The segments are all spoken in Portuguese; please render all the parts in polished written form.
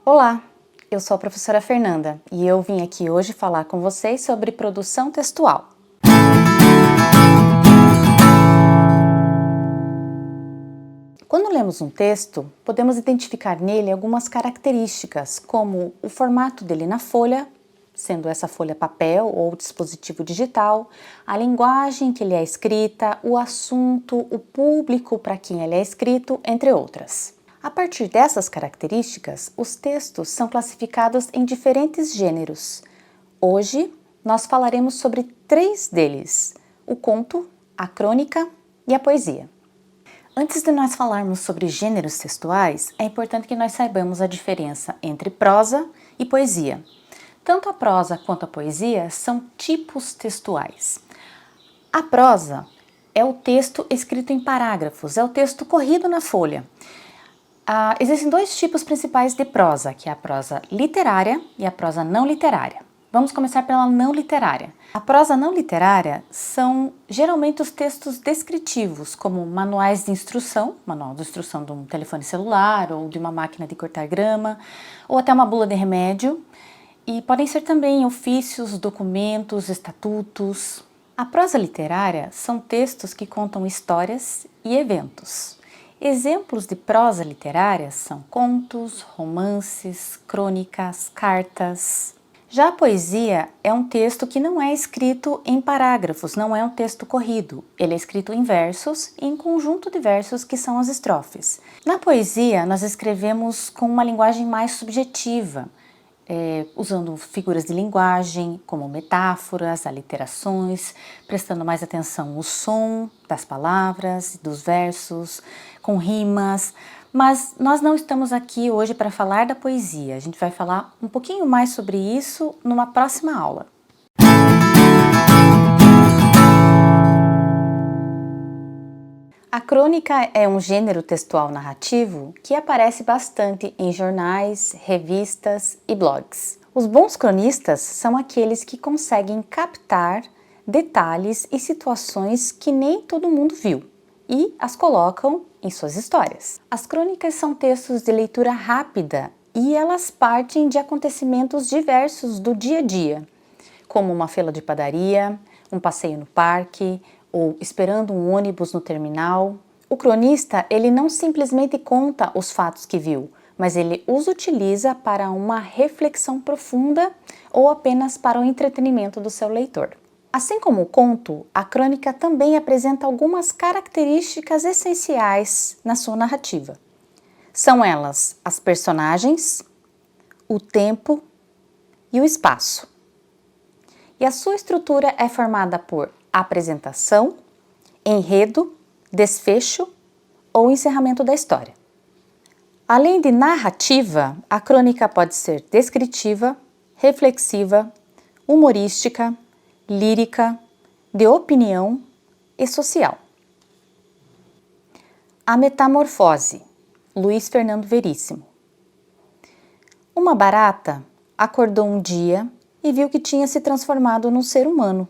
Olá, eu sou a professora Fernanda e eu vim aqui hoje falar com vocês sobre produção textual. Quando lemos um texto, podemos identificar nele algumas características, como o formato dele na folha, sendo essa folha papel ou dispositivo digital, a linguagem que ele é escrita, o assunto, o público para quem ele é escrito, entre outras. A partir dessas características, os textos são classificados em diferentes gêneros. Hoje, nós falaremos sobre 3 deles: o conto, a crônica e a poesia. Antes de nós falarmos sobre gêneros textuais, é importante que nós saibamos a diferença entre prosa e poesia. Tanto a prosa quanto a poesia são tipos textuais. A prosa é o texto escrito em parágrafos, é o texto corrido na folha. Existem 2 tipos principais de prosa, que é a prosa literária e a prosa não literária. Vamos começar pela não literária. A prosa não literária são geralmente os textos descritivos, como manuais de instrução, manual de instrução de um telefone celular ou de uma máquina de cortar grama, ou até uma bula de remédio, e podem ser também ofícios, documentos, estatutos. A prosa literária são textos que contam histórias e eventos. Exemplos de prosa literária são contos, romances, crônicas, cartas. Já a poesia é um texto que não é escrito em parágrafos, não é um texto corrido. Ele é escrito em versos e em conjunto de versos que são as estrofes. Na poesia, nós escrevemos com uma linguagem mais subjetiva, usando figuras de linguagem como metáforas, aliterações, prestando mais atenção ao som das palavras, dos versos, com rimas. Mas nós não estamos aqui hoje para falar da poesia, a gente vai falar um pouquinho mais sobre isso numa próxima aula. A crônica é um gênero textual narrativo que aparece bastante em jornais, revistas e blogs. Os bons cronistas são aqueles que conseguem captar detalhes e situações que nem todo mundo viu e as colocam em suas histórias. As crônicas são textos de leitura rápida e elas partem de acontecimentos diversos do dia a dia, como uma fila de padaria, um passeio no parque ou esperando um ônibus no terminal. O cronista, ele não simplesmente conta os fatos que viu, mas ele os utiliza para uma reflexão profunda ou apenas para o entretenimento do seu leitor. Assim como o conto, a crônica também apresenta algumas características essenciais na sua narrativa. São elas as personagens, o tempo e o espaço. E a sua estrutura é formada por apresentação, enredo, desfecho ou encerramento da história. Além de narrativa, a crônica pode ser descritiva, reflexiva, humorística, lírica, de opinião e social. A metamorfose, Luiz Fernando Veríssimo. Uma barata acordou um dia e viu que tinha se transformado num ser humano.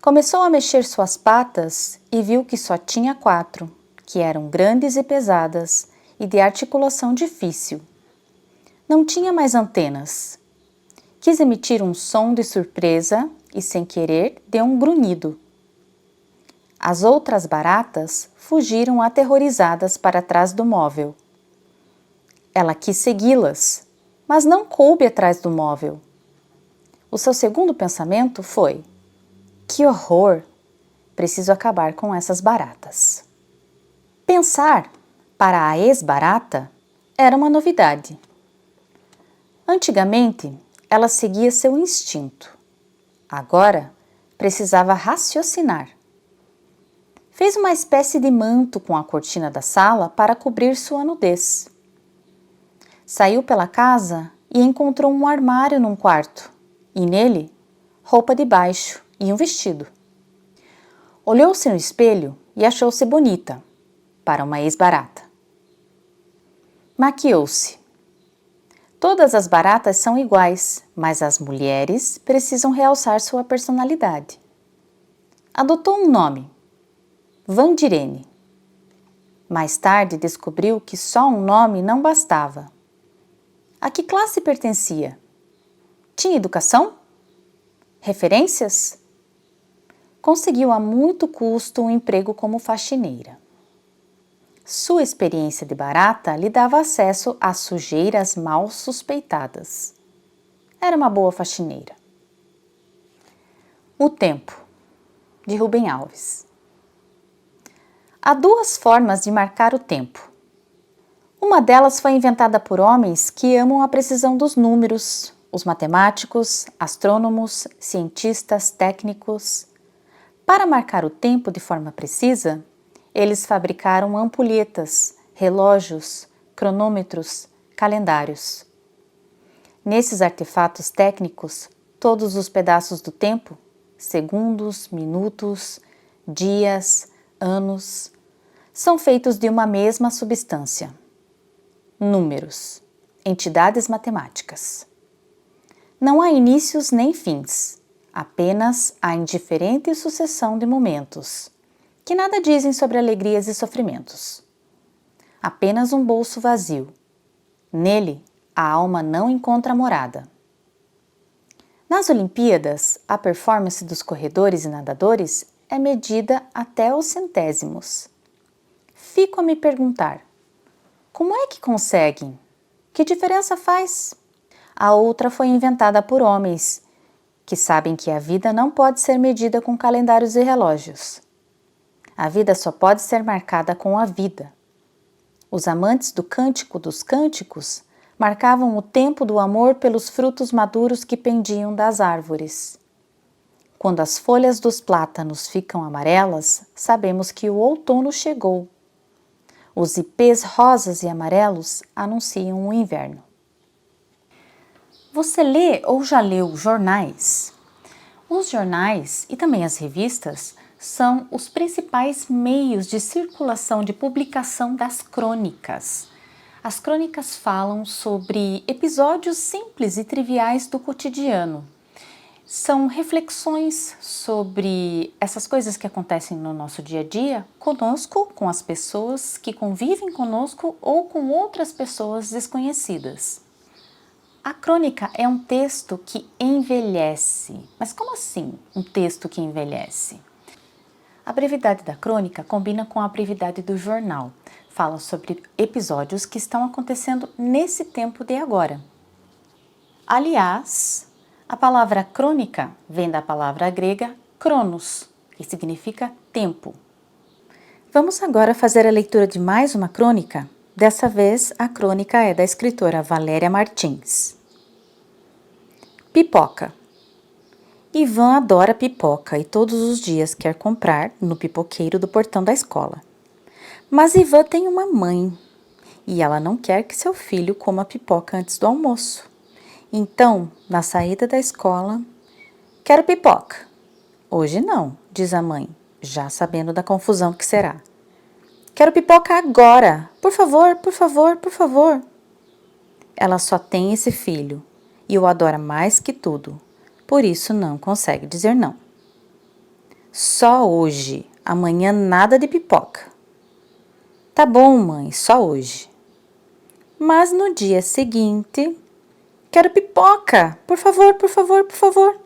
Começou a mexer suas patas e viu que só tinha 4, que eram grandes e pesadas e de articulação difícil. Não tinha mais antenas. Quis emitir um som de surpresa e, sem querer, deu um grunhido. As outras baratas fugiram aterrorizadas para trás do móvel. Ela quis segui-las, mas não coube atrás do móvel. O seu segundo pensamento foi: que horror! Preciso acabar com essas baratas. Pensar, para a ex-barata, era uma novidade. Antigamente, ela seguia seu instinto. Agora, precisava raciocinar. Fez uma espécie de manto com a cortina da sala para cobrir sua nudez. Saiu pela casa e encontrou um armário num quarto, e nele, roupa de baixo e um vestido. Olhou-se no espelho e achou-se bonita, para uma ex-barata. Maquiou-se. Todas as baratas são iguais, mas as mulheres precisam realçar sua personalidade. Adotou um nome, Vandirene. Mais tarde descobriu que só um nome não bastava. A que classe pertencia? Tinha educação? Referências? Conseguiu a muito custo um emprego como faxineira. Sua experiência de barata lhe dava acesso a sujeiras mal suspeitadas. Era uma boa faxineira. O Tempo, de Rubem Alves. Há duas formas de marcar o tempo. Uma delas foi inventada por homens que amam a precisão dos números, os matemáticos, astrônomos, cientistas, técnicos. Para marcar o tempo de forma precisa, eles fabricaram ampulhetas, relógios, cronômetros, calendários. Nesses artefatos técnicos, todos os pedaços do tempo, segundos, minutos, dias, anos, são feitos de uma mesma substância. Números, entidades matemáticas. Não há inícios nem fins, apenas a indiferente sucessão de momentos, que nada dizem sobre alegrias e sofrimentos. Apenas um bolso vazio. Nele, a alma não encontra morada. Nas Olimpíadas, a performance dos corredores e nadadores é medida até os centésimos. Fico a me perguntar, como é que conseguem? Que diferença faz? A outra foi inventada por homens, que sabem que a vida não pode ser medida com calendários e relógios. A vida só pode ser marcada com a vida. Os amantes do Cântico dos Cânticos marcavam o tempo do amor pelos frutos maduros que pendiam das árvores. Quando as folhas dos plátanos ficam amarelas, sabemos que o outono chegou. Os ipês rosas e amarelos anunciam o inverno. Você lê ou já leu jornais? Os jornais e também as revistas são os principais meios de circulação de publicação das crônicas. As crônicas falam sobre episódios simples e triviais do cotidiano. São reflexões sobre essas coisas que acontecem no nosso dia a dia, conosco, com as pessoas que convivem conosco ou com outras pessoas desconhecidas. A crônica é um texto que envelhece. Mas como assim um texto que envelhece? A brevidade da crônica combina com a brevidade do jornal. Fala sobre episódios que estão acontecendo nesse tempo de agora. Aliás, a palavra crônica vem da palavra grega kronos, que significa tempo. Vamos agora fazer a leitura de mais uma crônica. Dessa vez, a crônica é da escritora Valéria Martins. Pipoca. Ivan adora pipoca e todos os dias quer comprar no pipoqueiro do portão da escola. Mas Ivan tem uma mãe e ela não quer que seu filho coma pipoca antes do almoço. Então, na saída da escola, quero pipoca. Hoje não, diz a mãe, já sabendo da confusão que será. Quero pipoca agora, por favor, por favor, por favor. Ela só tem esse filho e o adora mais que tudo, por isso não consegue dizer não. Só hoje, amanhã nada de pipoca. Tá bom, mãe, só hoje. Mas no dia seguinte, quero pipoca, por favor, por favor, por favor.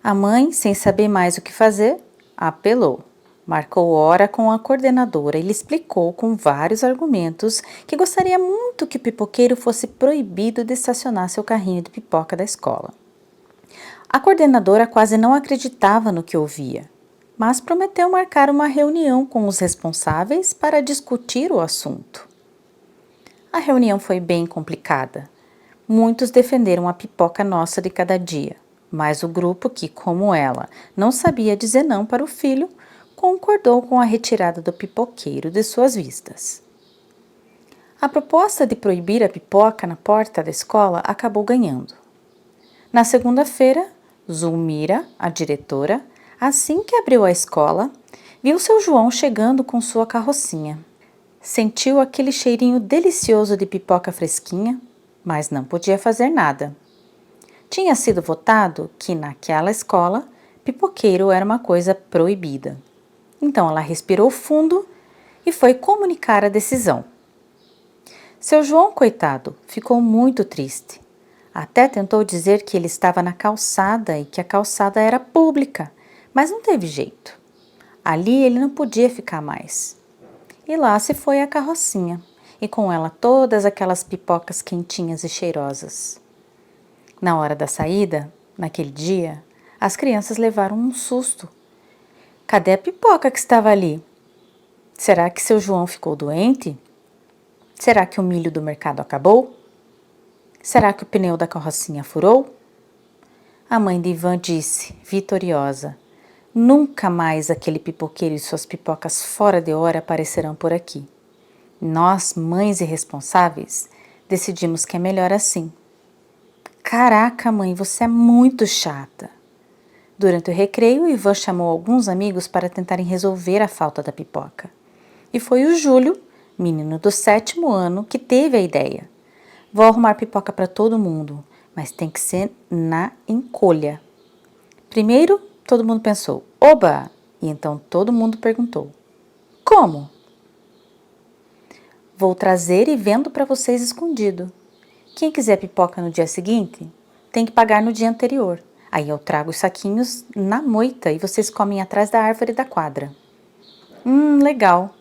A mãe, sem saber mais o que fazer, apelou. Marcou hora com a coordenadora e lhe explicou com vários argumentos que gostaria muito que o pipoqueiro fosse proibido de estacionar seu carrinho de pipoca da escola. A coordenadora quase não acreditava no que ouvia, mas prometeu marcar uma reunião com os responsáveis para discutir o assunto. A reunião foi bem complicada. Muitos defenderam a pipoca nossa de cada dia, mas o grupo que, como ela, não sabia dizer não para o filho, concordou com a retirada do pipoqueiro de suas vistas. A proposta de proibir a pipoca na porta da escola acabou ganhando. Na segunda-feira, Zulmira, a diretora, assim que abriu a escola, viu seu João chegando com sua carrocinha. Sentiu aquele cheirinho delicioso de pipoca fresquinha, mas não podia fazer nada. Tinha sido votado que naquela escola, pipoqueiro era uma coisa proibida. Então ela respirou fundo e foi comunicar a decisão. Seu João, coitado, ficou muito triste. Até tentou dizer que ele estava na calçada e que a calçada era pública, mas não teve jeito. Ali ele não podia ficar mais. E lá se foi a carrocinha, e com ela todas aquelas pipocas quentinhas e cheirosas. Na hora da saída, naquele dia, as crianças levaram um susto. Cadê a pipoca que estava ali? Será que seu João ficou doente? Será que o milho do mercado acabou? Será que o pneu da carrocinha furou? A mãe de Ivan disse, vitoriosa: nunca mais aquele pipoqueiro e suas pipocas fora de hora aparecerão por aqui. Nós, mães irresponsáveis, decidimos que é melhor assim. Caraca, mãe, você é muito chata. Durante o recreio, Ivan chamou alguns amigos para tentarem resolver a falta da pipoca. E foi o Júlio, menino do 7º ano, que teve a ideia. Vou arrumar pipoca para todo mundo, mas tem que ser na encolha. Primeiro, todo mundo pensou, oba! E então todo mundo perguntou, como? Vou trazer e vendo para vocês escondido. Quem quiser pipoca no dia seguinte, tem que pagar no dia anterior. Aí eu trago os saquinhos na moita e vocês comem atrás da árvore da quadra. Legal.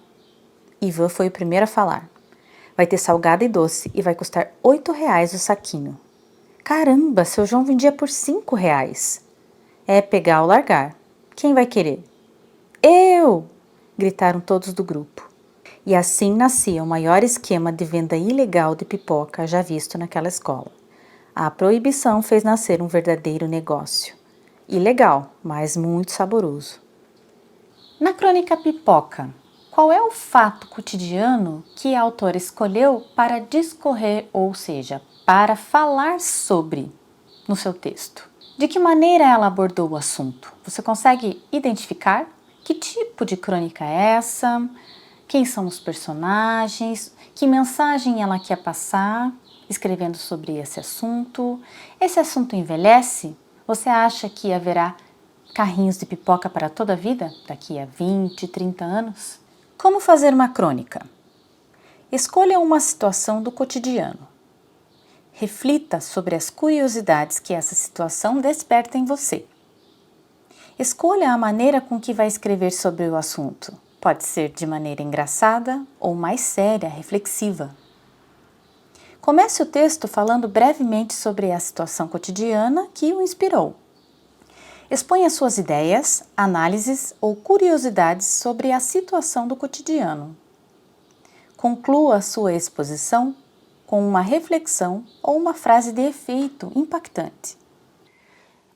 Ivan foi o primeiro a falar. Vai ter salgado e doce e vai custar R$ 8 o saquinho. Caramba, seu João vendia por R$ 5. É pegar ou largar. Quem vai querer? Eu! Gritaram todos do grupo. E assim nascia o maior esquema de venda ilegal de pipoca já visto naquela escola. A proibição fez nascer um verdadeiro negócio. Ilegal, mas muito saboroso. Na crônica Pipoca, qual é o fato cotidiano que a autora escolheu para discorrer, ou seja, para falar sobre no seu texto? De que maneira ela abordou o assunto? Você consegue identificar que tipo de crônica é essa? Quem são os personagens? Que mensagem ela quer passar escrevendo sobre esse assunto? Esse assunto envelhece? Você acha que haverá carrinhos de pipoca para toda a vida, daqui a 20, 30 anos? Como fazer uma crônica? Escolha uma situação do cotidiano. Reflita sobre as curiosidades que essa situação desperta em você. Escolha a maneira com que vai escrever sobre o assunto. Pode ser de maneira engraçada ou mais séria, reflexiva. Comece o texto falando brevemente sobre a situação cotidiana que o inspirou. Exponha suas ideias, análises ou curiosidades sobre a situação do cotidiano. Conclua a sua exposição com uma reflexão ou uma frase de efeito impactante.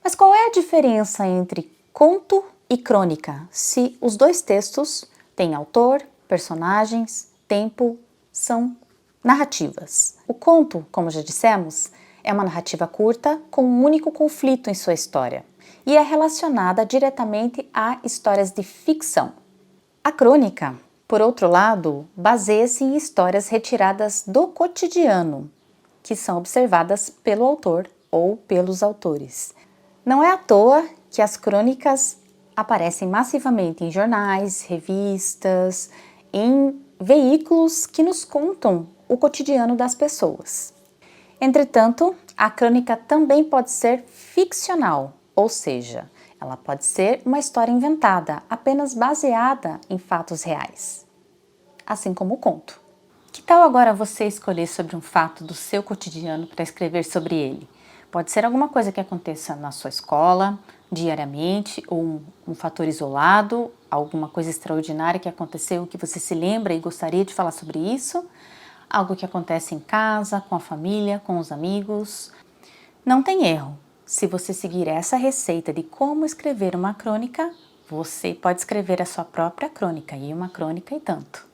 Mas qual é a diferença entre conto e crônica, se os dois textos têm autor, personagens, tempo, são narrativas? O conto, como já dissemos, é uma narrativa curta com um único conflito em sua história e é relacionada diretamente a histórias de ficção. A crônica, por outro lado, baseia-se em histórias retiradas do cotidiano, que são observadas pelo autor ou pelos autores. Não é à toa que as crônicas aparecem massivamente em jornais, revistas, em veículos que nos contam o cotidiano das pessoas. Entretanto, a crônica também pode ser ficcional, ou seja, ela pode ser uma história inventada, apenas baseada em fatos reais, assim como o conto. Que tal agora você escolher sobre um fato do seu cotidiano para escrever sobre ele? Pode ser alguma coisa que aconteça na sua escola, diariamente, ou um fator isolado, alguma coisa extraordinária que aconteceu que você se lembra e gostaria de falar sobre isso, algo que acontece em casa, com a família, com os amigos. Não tem erro. Se você seguir essa receita de como escrever uma crônica, você pode escrever a sua própria crônica, e uma crônica e tanto.